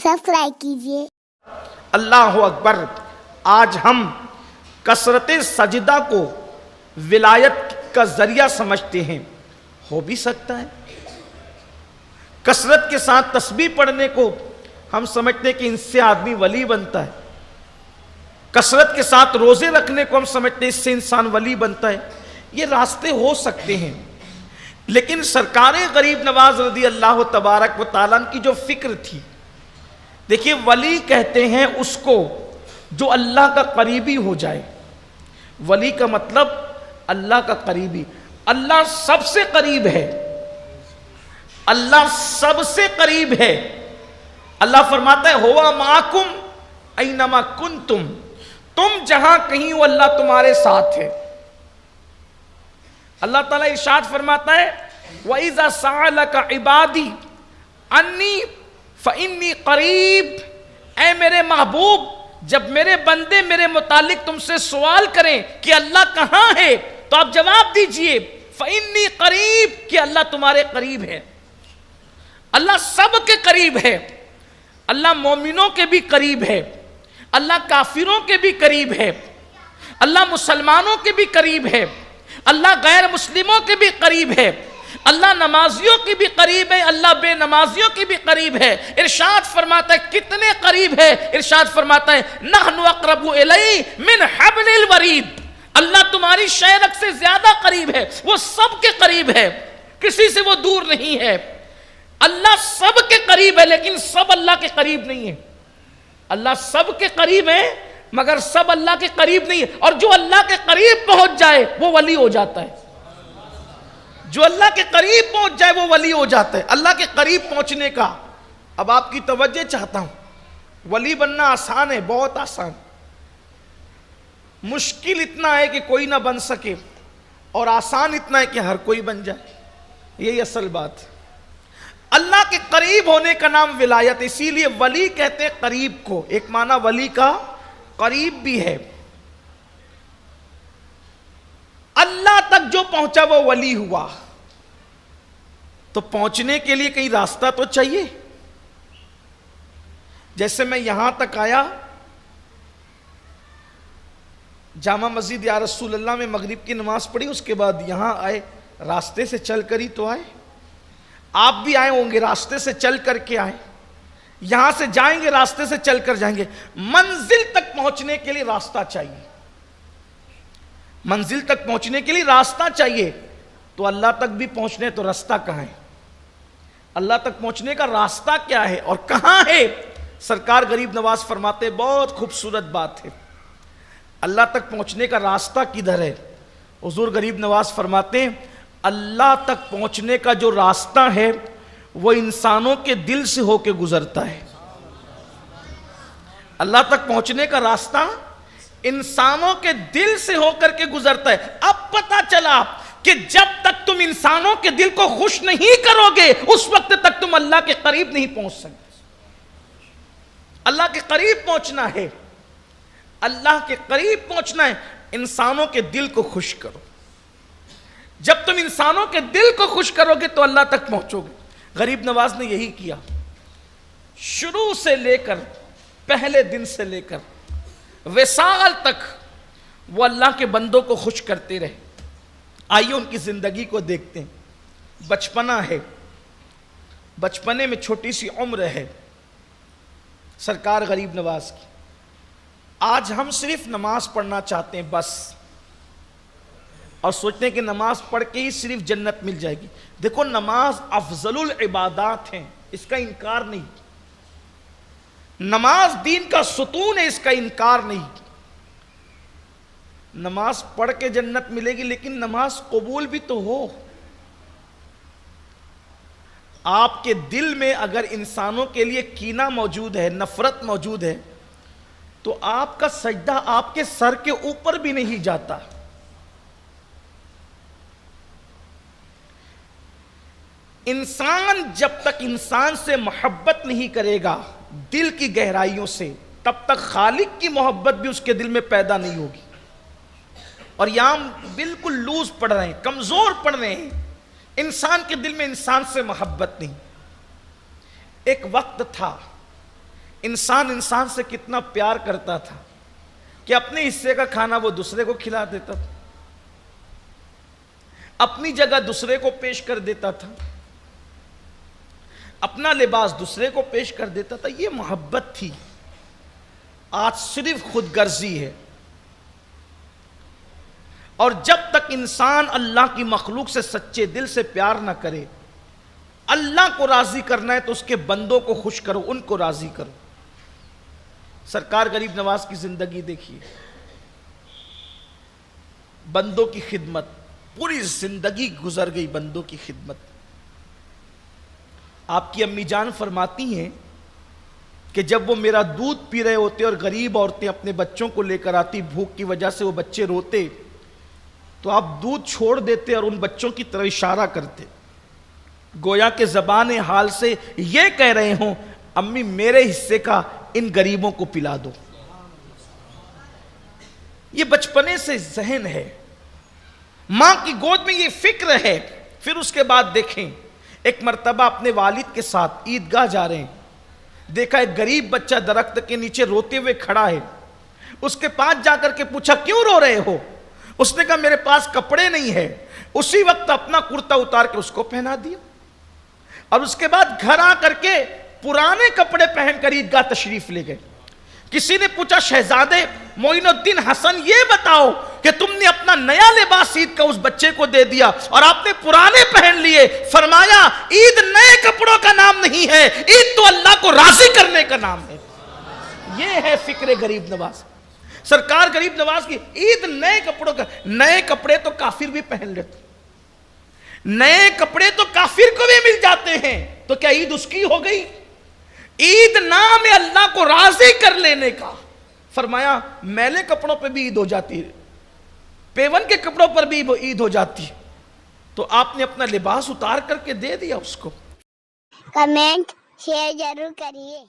Subscribe कीजिए। अल्लाह अकबर। आज हम कसरत सजदा को विलायत का जरिया समझते हैं। हो भी सकता है कसरत के साथ तस्बीह पढ़ने को हम समझते हैं कि इनसे आदमी वली बनता है। कसरत के साथ रोजे रखने को हम समझते हैं इससे इंसान वली बनता है। ये रास्ते हो सकते हैं, लेकिन सरकारे गरीब नवाज रदी अल्लाह तबारक व तआला की जो फिक्र थी, देखिए वली कहते हैं उसको जो अल्लाह का करीबी हो जाए। वली का मतलब अल्लाह का करीबी। अल्लाह सबसे करीब है, अल्लाह सबसे करीब है। अल्लाह फरमाता है हुवा माकुम ऐनमा कुंतुम, तुम जहां कहीं हो अल्लाह तुम्हारे साथ है। अल्लाह ताला इरशाद फरमाता है व इज़ा सअलका इबादी अन्नी फ़इन्नी करीब, ऐ मेरे महबूब जब मेरे बंदे मेरे मुतालिक तुमसे सवाल करें कि अल्लाह कहां है, तो आप जवाब दीजिए फ़इन्नी करीब, कि अल्लाह तुम्हारे करीब है। अल्लाह सबके करीब है। अल्लाह मोमिनों के भी करीब है, अल्लाह काफिरों के भी करीब है, अल्लाह मुसलमानों के भी करीब है, अल्लाह गैर मुस्लिमों के भी करीब है, अल्लाह नमाजियों की भी करीब है, अल्लाह बेनमाजियों की भी करीब है। इरशाद फरमाता है कितने करीब है, इरशाद फरमाता है नहनु अक़रबु इलैहि मिन हब्लिल वरीद, अल्लाह तुम्हारी शहरक से ज्यादा करीब है। वो सबके करीब है, किसी से वो दूर नहीं है। अल्लाह सबके करीब है, लेकिन सब अल्लाह के करीब नहीं है। अल्लाह सबके करीब है मगर सब अल्लाह के करीब नहीं है। और जो अल्लाह के करीब पहुंच जाए वो वली हो जाता है। जो अल्लाह के करीब पहुंच जाए वो वली हो जाता है। अल्लाह के करीब पहुंचने का अब आपकी तवज्जो चाहता हूं। वली बनना आसान है, बहुत आसान। मुश्किल इतना है कि कोई ना बन सके, और आसान इतना है कि हर कोई बन जाए। यही असल बात है। अल्लाह के करीब होने का नाम विलायत, इसीलिए वली कहते हैं करीब को। एक माना वली का करीब भी है। अल्लाह तक जो पहुंचा वो वली हुआ। तो पहुंचने के लिए कहीं रास्ता तो चाहिए। जैसे मैं यहां तक आया, जामा मस्जिद या रसूल अल्लाह में मगरिब की नमाज पढ़ी, उसके बाद यहां आए, रास्ते से चल कर ही तो आए। आप भी आए होंगे, रास्ते से चल करके आए। यहां से जाएंगे, रास्ते से चल कर जाएंगे। मंजिल तक पहुंचने के लिए रास्ता चाहिए। मंजिल तक पहुंचने के लिए रास्ता चाहिए। तो अल्लाह तक भी पहुंचने तो रास्ता कहां है? अल्लाह तक पहुंचने का रास्ता क्या है और कहां है? सरकार गरीब नवाज फरमाते, बहुत खूबसूरत बात है। अल्लाह तक पहुंचने का रास्ता किधर है? हुजूर गरीब नवाज फरमाते हैं अल्लाह तक पहुंचने का जो रास्ता है वो इंसानों के दिल से होकर गुजरता है। अल्लाह तक पहुंचने का रास्ता इंसानों के दिल से होकर के गुजरता है। अब पता चला कि जब तक तुम इंसानों के दिल को खुश नहीं करोगे उस वक्त तक तुम अल्लाह के करीब नहीं पहुंच सकते। अल्लाह के करीब पहुंचना है, अल्लाह के करीब पहुंचना है, इंसानों के दिल को खुश करो। जब तुम इंसानों के दिल को खुश करोगे तो अल्लाह तक पहुंचोगे। गरीब नवाज ने यही किया। शुरू से लेकर, पहले दिन से लेकर विसाल तक वो अल्लाह के बंदों को खुश करते रहे। आइए उनकी जिंदगी को देखते हैं। बचपना है, बचपने में छोटी सी उम्र है सरकार गरीब नवाज की। आज हम सिर्फ नमाज पढ़ना चाहते हैं बस, और सोचते हैं कि नमाज पढ़ के ही सिर्फ जन्नत मिल जाएगी। देखो नमाज अफजलुल इबादात है, इसका इनकार नहीं। नमाज दीन का सुतून है, इसका इनकार नहीं। नमाज पढ़ के जन्नत मिलेगी, लेकिन नमाज कबूल भी तो हो। आपके दिल में अगर इंसानों के लिए कीना मौजूद है, नफरत मौजूद है, तो आपका सजदा आपके सर के ऊपर भी नहीं जाता। इंसान जब तक इंसान से मोहब्बत नहीं करेगा दिल की गहराइयों से, तब तक खालिक की मोहब्बत भी उसके दिल में पैदा नहीं होगी। और यहां बिल्कुल लूज पड़ रहे हैं, कमजोर पड़ रहे हैं। इंसान के दिल में इंसान से मोहब्बत नहीं। एक वक्त था انسان انسان سے کتنا پیار کرتا تھا کہ اپنے حصے کا کھانا وہ دوسرے کو کھلا دیتا تھا، اپنی جگہ دوسرے کو پیش کر دیتا تھا، اپنا لباس دوسرے کو پیش کر دیتا تھا. یہ محبت تھی. آج صرف خود غرضی ہے. اور جب تک انسان اللہ کی مخلوق سے سچے دل سے پیار نہ کرے، اللہ کو راضی کرنا ہے تو اس کے بندوں کو خوش کرو، ان کو راضی کرو. سرکار غریب نواز کی زندگی دیکھیے، بندوں کی خدمت، پوری زندگی گزر گئی بندوں کی خدمت. آپ کی امی جان فرماتی ہیں کہ جب وہ میرا دودھ پی رہے ہوتے اور غریب عورتیں اپنے بچوں کو لے کر آتی، بھوک کی وجہ سے وہ بچے روتے، تو آپ دودھ چھوڑ دیتے اور ان بچوں کی طرف اشارہ کرتے، گویا کہ زبان حال سے یہ کہہ رہے ہوں امی میرے حصے کا ان غریبوں کو پلا دو. یہ بچپنے سے ذہن ہے، ماں کی گود میں یہ فکر ہے. پھر اس کے بعد دیکھیں، ایک مرتبہ اپنے والد کے ساتھ عیدگاہ جا رہے ہیں، دیکھا ایک غریب بچہ درخت کے نیچے روتے ہوئے کھڑا ہے. اس کے پاس جا کر کے پوچھا کیوں رو رہے ہو؟ اس نے کہا میرے پاس کپڑے نہیں ہیں. اسی وقت اپنا کرتا اتار کے اس کو پہنا دیا، اور اس کے بعد گھر آ کر کے پرانے کپڑے پہن کر عیدگاہ تشریف لے گئے. کسی نے پوچھا شہزادے معین الدین حسن یہ بتاؤ کہ تم نے اپنا نیا لباس عید کا اس بچے کو دے دیا اور آپ نے پرانے پہن لیے. فرمایا عید نئے کپڑوں کا نام نہیں ہے، عید تو اللہ کو راضی کرنے کا نام ہے. یہ ہے فکر غریب نواز. سرکار غریب نواز کی عید نئے کپڑوں کا. نئے کپڑے تو کافر بھی پہن لیتے، نئے کپڑے تو کافر کو بھی مل جاتے ہیں، تو کیا عید اس کی ہو گئی؟ عید نام ہے اللہ کو راضی کر لینے کا. فرمایا میلے کپڑوں پہ بھی عید ہو جاتی ہے، پیون کے کپڑوں پر بھی عید ہو جاتی ہے. تو آپ نے اپنا لباس اتار کر کے دے دیا اس کو. کمنٹ شیئر ضرور کریے.